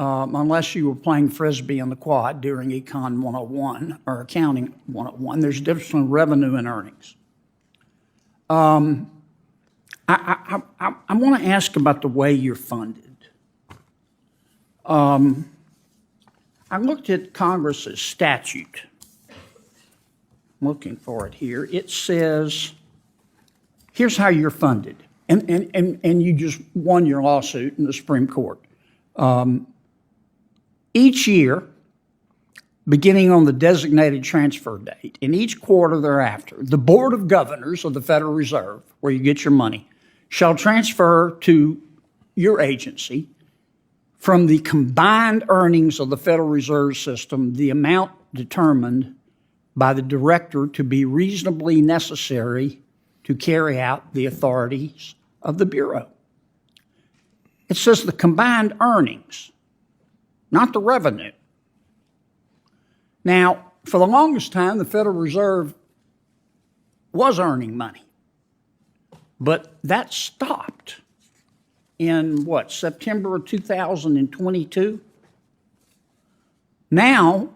unless you were playing Frisbee on the quad during Econ 101 or Accounting 101. There's a difference between revenue and earnings. I want to ask about the way you're funded. I looked at Congress's statute. I'm looking for it here. It says, here's how you're funded. And you just won your lawsuit in the Supreme Court. Each year, beginning on the designated transfer date, in each quarter thereafter, the Board of Governors of the Federal Reserve, where you get your money, shall transfer to your agency from the combined earnings of the Federal Reserve System the amount determined by the director to be reasonably necessary to carry out the authorities of the Bureau. It says the combined earnings, not the revenue. Now, for the longest time, the Federal Reserve was earning money, but that stopped in September of 2022? Now,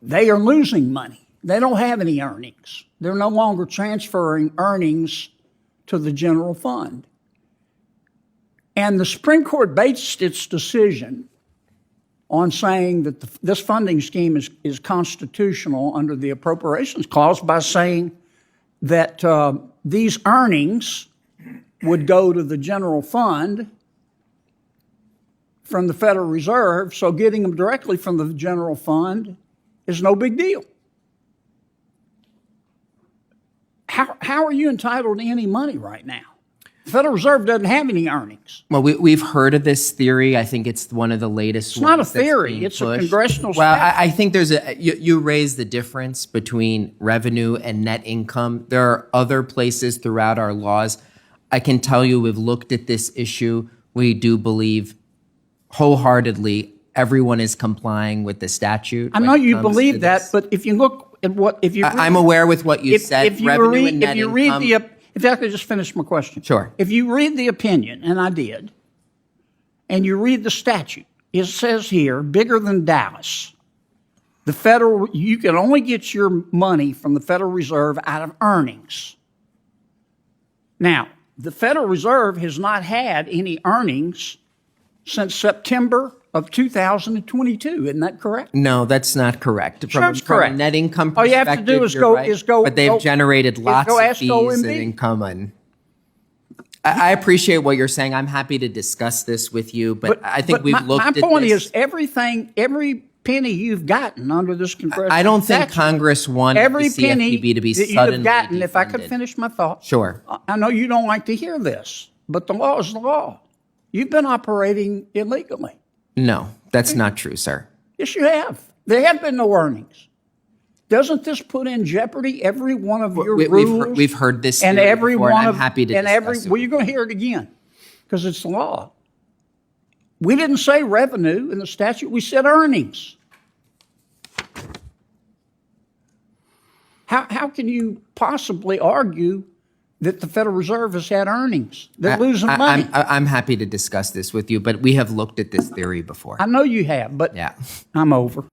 they are losing money. They don't have any earnings. They're no longer transferring earnings to the general fund. And the Supreme Court based its decision on saying that this funding scheme is constitutional under the Appropriations Clause by saying that these earnings would go to the general fund from the Federal Reserve, so getting them directly from the general fund is no big deal. How are you entitled to any money right now? The Federal Reserve doesn't have any earnings. Well, we've heard of this theory. I think it's one of the latest ones. It's not a theory. It's a congressional statute. Well, I think there's you raise the difference between revenue and net income. There are other places throughout our laws. I can tell you we've looked at this issue. We do believe wholeheartedly everyone is complying with the statute. I know you believe that, but if you look at I'm aware with what you said, revenue and net income. If I could just finish my question. Sure. If you read the opinion, and I did, and you read the statute, it says here, bigger than Dallas, you can only get your money from the Federal Reserve out of earnings. Now, the Federal Reserve has not had any earnings since September of 2022. Isn't that correct? No, that's not correct. Sure, it's correct. From a net income perspective, all you have to do is go. But they've generated lots of fees and income. And I appreciate what you're saying. I'm happy to discuss this with you, but I think we've looked at this. My point is every penny you've gotten under this congressional I don't think Congress wanted the CFPB to be suddenly you've gotten, defunded. if I could finish my thought. Sure. I know you don't like to hear this, but the law is the law. You've been operating illegally. No, that's not true, sir. Yes, you have. There have been no earnings. Doesn't this put in jeopardy every one of your rules? We've heard this and every before, one and of, I'm happy to discuss it. Well, you're going to hear it again because it's the law. We didn't say revenue in the statute. We said earnings. How can you possibly argue that the Federal Reserve has had earnings? They're losing money. I'm happy to discuss this with you, but we have looked at this theory before. I know you have, but I'm over.